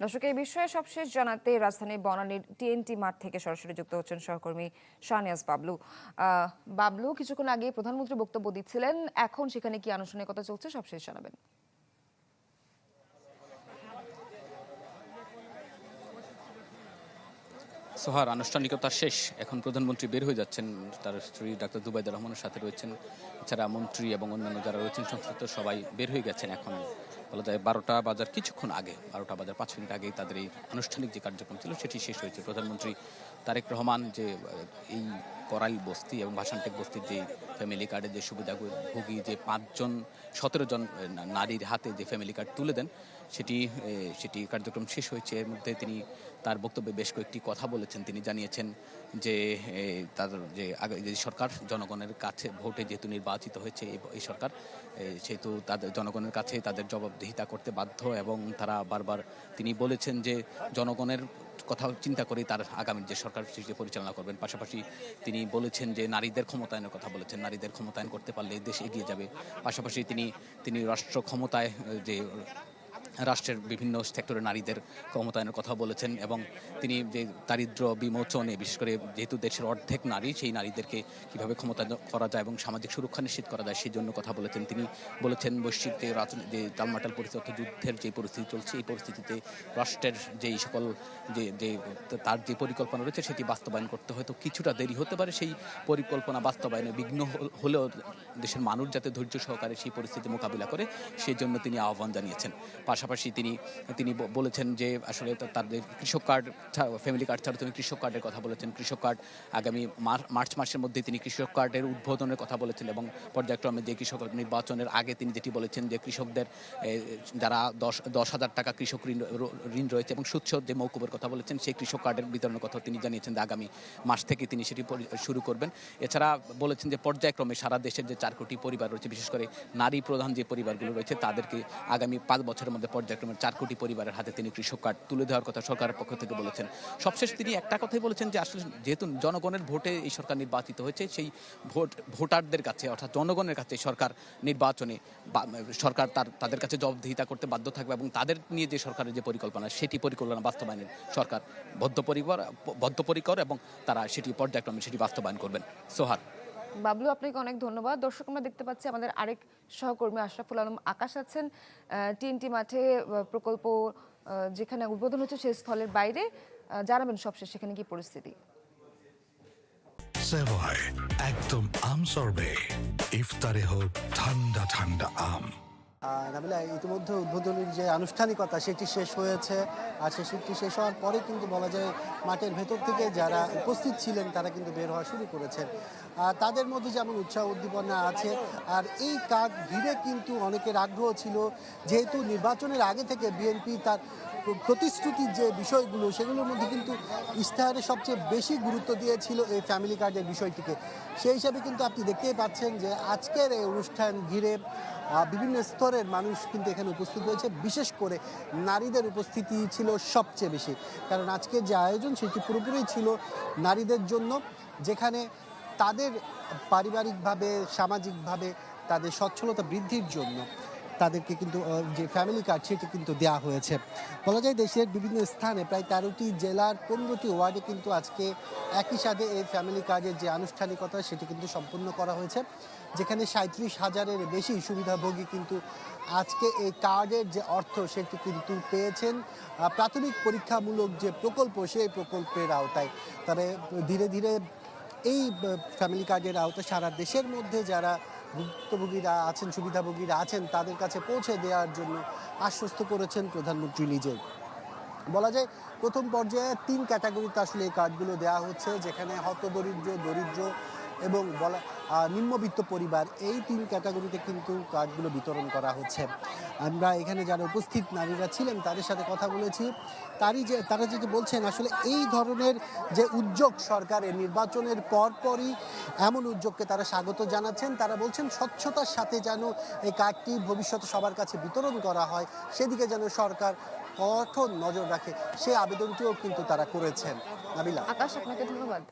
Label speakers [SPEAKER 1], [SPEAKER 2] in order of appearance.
[SPEAKER 1] দর্শক, এই বিষয়ে সবশেষ জানাতে রাজধানীর বনানীর টিএনটি মাঠ থেকে সরাসরি যুক্ত হচ্ছেন সহকর্মী শাহনিয়াজ বাবলু। বাবলু, কিছুক্ষণ আগে প্রধানমন্ত্রী বক্তব্য দিচ্ছিলেন, এখন সেখানে কি আনুষ্ঠানিকতা চলছে সবশেষ জানাবেন।
[SPEAKER 2] সোহার, আনুষ্ঠানিকতা শেষ। এখন প্রধানমন্ত্রী বের হয়ে যাচ্ছেন, তার স্ত্রী ডাক্তার জুবাইদা রহমানের সাথে রয়েছেন। এছাড়া মন্ত্রী এবং অন্যান্য যারা রয়েছেন সংশ্লিষ্ট সবাই বের হয়ে গেছেন। এখন বলা যায় 12টা বাজার কিছুক্ষণ আগে, 12টা বাজার 5 মিনিট আগেই তাদের এই আনুষ্ঠানিক যে কার্যক্রম ছিল সেটি শেষ হয়েছে। প্রধানমন্ত্রী তারেক রহমান যে এই করাইল বস্তি এবং ভাসানটেক বস্তির যে ফ্যামিলি কার্ডের যে সুবিধাভোগী যে 17 জন নারীর হাতে যে ফ্যামিলি কার্ড তুলে দেন, সেটি কার্যক্রম শেষ হয়েছে। এর মধ্যে তিনি তার বক্তব্যে বেশ কয়েকটি কথা বলেছেন। তিনি জানিয়েছেন যে তাদের যে আগে যে সরকার জনগণের কাছে ভোটে যেহেতু নির্বাচিত হয়েছে এই সরকার, সেহেতু তাদের জনগণের কাছে তাদের জবাবদিহিতা করতে বাধ্য, এবং তারা বারবার তিনি বলেছেন যে জনগণের কথা চিন্তা করে তার আগামী যে সরকার সেটি পরিচালনা করবেন। পাশাপাশি তিনি বলেছেন যে নারীদের ক্ষমতায়নের কথা বলেছেন, নারীদের ক্ষমতায়ন করতে পারলে দেশ এগিয়ে যাবে। পাশাপাশি তিনি রাষ্ট্র ক্ষমতায় যে রাষ্ট্রের বিভিন্ন সেক্টরে নারীদের ক্ষমতায়নের কথা বলেছেন, এবং তিনি যে দারিদ্র বিমোচনে, বিশেষ করে যেহেতু দেশের অর্ধেক নারী, সেই নারীদেরকে কীভাবে ক্ষমতায়ন করা যায় এবং সামাজিক সুরক্ষা নিশ্চিত করা যায় সেই জন্য কথা বলেছেন। তিনি বলেছেন বৈশ্বিক যে টালমাটাল পরিস্থিতি, অর্থাৎ যুদ্ধের যে পরিস্থিতি চলছে, এই পরিস্থিতিতে রাষ্ট্রের যেই সকল যে তার যে পরিকল্পনা রয়েছে সেটি বাস্তবায়ন করতে হয়তো কিছুটা দেরি হতে পারে। সেই পরিকল্পনা বাস্তবায়নে বিঘ্ন হলেও দেশের মানুষ যাতে ধৈর্য সহকারে সেই পরিস্থিতি মোকাবিলা করে, সেই জন্য তিনি আহ্বান জানিয়েছেন। পাশাপাশি তিনি বলেছেন যে আসলে তাদের কৃষক কার্ড, ফ্যামিলি কার্ড ছাড়া তিনি কৃষক কার্ডের কথা বলেছেন। কৃষক কার্ড আগামী মার্চ মাসের মধ্যে তিনি কৃষক কার্ডের উদ্বোধনের কথা বলেছেন, এবং পর্যায়ক্রমে যে কৃষক নির্বাচনের আগে তিনি যেটি বলেছেন যে কৃষকদের যারা 10,000 টাকা কৃষক ঋণ রয়েছে এবং সুদসহ যে মৌকুবের কথা বলেছেন, সেই কৃষক কার্ডের বিতরণের কথা তিনি জানিয়েছেন যে আগামী মাস থেকে তিনি সেটি শুরু করবেন। এছাড়া বলেছেন যে পর্যায়ক্রমে সারা দেশের যে 4 কোটি পরিবার রয়েছে, বিশেষ করে নারী প্রধান যে পরিবারগুলো রয়েছে, তাদেরকে আগামী 5 বছরের মধ্যে পর্যায়ক্রমে 4 কোটি পরিবারের হাতে তিনি কৃষক কার্ড তুলে দেওয়ার কথা সরকারের পক্ষ থেকে বলেছেন। সবশেষ তিনি একটা কথাই বলেছেন যে আসলে যেহেতু জনগণের ভোটে এই সরকার নির্বাচিত হয়েছে, সেই ভোটারদের কাছে অর্থাৎ জনগণের কাছে সরকার তাদের কাছে জবাবদিহিতা করতে বাধ্য থাকবে, এবং তাদের নিয়ে যে সরকারের যে পরিকল্পনা, সেটি পরিকল্পনা বাস্তবায়নের সরকার বদ্ধপরিকর এবং তারা সেটি পর্যায়ক্রমে সেটি বাস্তবায়ন করবেন। সোহার।
[SPEAKER 1] বাবলু, আপনাকে অনেক ধন্যবাদ। দর্শক, আমরা দেখতে পাচ্ছি আমাদের আরেক সহকর্মী আশরাফুল আলম আকাশ আছেন টিএনটি মাঠে, প্রকল্প যেখানে উদ্বোধন হচ্ছে সেই স্থলের বাইরে। জানাবেন সবশেষ সেখানে কি পরিস্থিতি।
[SPEAKER 3] সেভয় একদম আম সরবে, ইফতারে হোক ঠান্ডা ঠান্ডা আম।
[SPEAKER 4] নাবিলা, ইতিমধ্যে উদ্বোধনের যে আনুষ্ঠানিকতা সেটি শেষ হয়েছে, আর সেটি শেষ হওয়ার পরে কিন্তু বলা যায় মাঠের ভেতর থেকে যারা উপস্থিত ছিলেন তারা কিন্তু বের হওয়া শুরু করেছেন। তাদের মধ্যে যেমন উৎসাহ উদ্দীপনা আছে, আর এই কাজ ঘিরে কিন্তু অনেকের আগ্রহ ছিল, যেহেতু নির্বাচনের আগে থেকে বিএনপি তার প্রতিশ্রুতির যে বিষয়গুলো সেগুলোর মধ্যে কিন্তু ইশতেহারে সবচেয়ে বেশি গুরুত্ব দিয়েছিল এই ফ্যামিলি কার্ডের বিষয়টিকে। সেই হিসাবে কিন্তু আপনি দেখতেই পাচ্ছেন যে আজকের এই অনুষ্ঠান ঘিরে বিভিন্ন স্তরের মানুষ কিন্তু এখানে উপস্থিত হয়েছে। বিশেষ করে নারীদের উপস্থিতি ছিল সবচেয়ে বেশি, কারণ আজকের যে আয়োজন সেটি পুরোপুরি ছিল নারীদের জন্য, যেখানে তাদের পারিবারিকভাবে সামাজিকভাবে তাদের সচ্ছলতা বৃদ্ধির জন্য তাদেরকে কিন্তু যে ফ্যামিলি কার্ড সেটি কিন্তু দেওয়া হয়েছে। বলা যায় দেশের বিভিন্ন স্থানে প্রায় 13টি জেলার 15টি ওয়ার্ডে কিন্তু আজকে একই সাথে এই ফ্যামিলি কার্ডের যে আনুষ্ঠানিকতা সেটি কিন্তু সম্পূর্ণ করা হয়েছে, যেখানে 37,000-এর বেশি সুবিধাভোগী কিন্তু আজকে এই কার্ডের যে অর্থ সেটি কিন্তু পেয়েছেন প্রাথমিক পরীক্ষামূলক যে প্রকল্প সেই প্রকল্পের আওতায়। তবে ধীরে ধীরে এই ফ্যামিলি কার্ডের আওতায় সারা দেশের মধ্যে যারা ভুক্তভোগীরা আছেন, সুবিধাভোগীরা আছেন, তাদের কাছে পৌঁছে দেওয়ার জন্য আশ্বস্ত করেছেন প্রধানমন্ত্রী নিজেই। বলা যায় প্রথম পর্যায়ে 3 ক্যাটাগরিতে আসলে এই কার্ডগুলো দেওয়া হচ্ছে, যেখানে হতদরিদ্র, দরিদ্র এবং নিম্নবিত্ত পরিবার, এই 3 ক্যাটাগরিতে কিন্তু কার্ডগুলো বিতরণ করা হচ্ছে। আমরা এখানে যারা উপস্থিত নারীরা ছিলেন তাদের সাথে কথা বলেছি, তারা যেটি বলছেন আসলে এই ধরনের যে উদ্যোগ সরকারের নির্বাচনের পরপরই এমন উদ্যোগকে তারা স্বাগত জানাচ্ছেন। তারা বলছেন স্বচ্ছতার সাথে যেন এই কার্ডটি ভবিষ্যতে সবার কাছে বিতরণ করা হয়, সেদিকে যেন সরকার কঠোর নজর রাখে, সেই আবেদনটিও কিন্তু তারা করেছেন। নাবিলা।
[SPEAKER 1] আকাশ, আপনাকে ধন্যবাদ।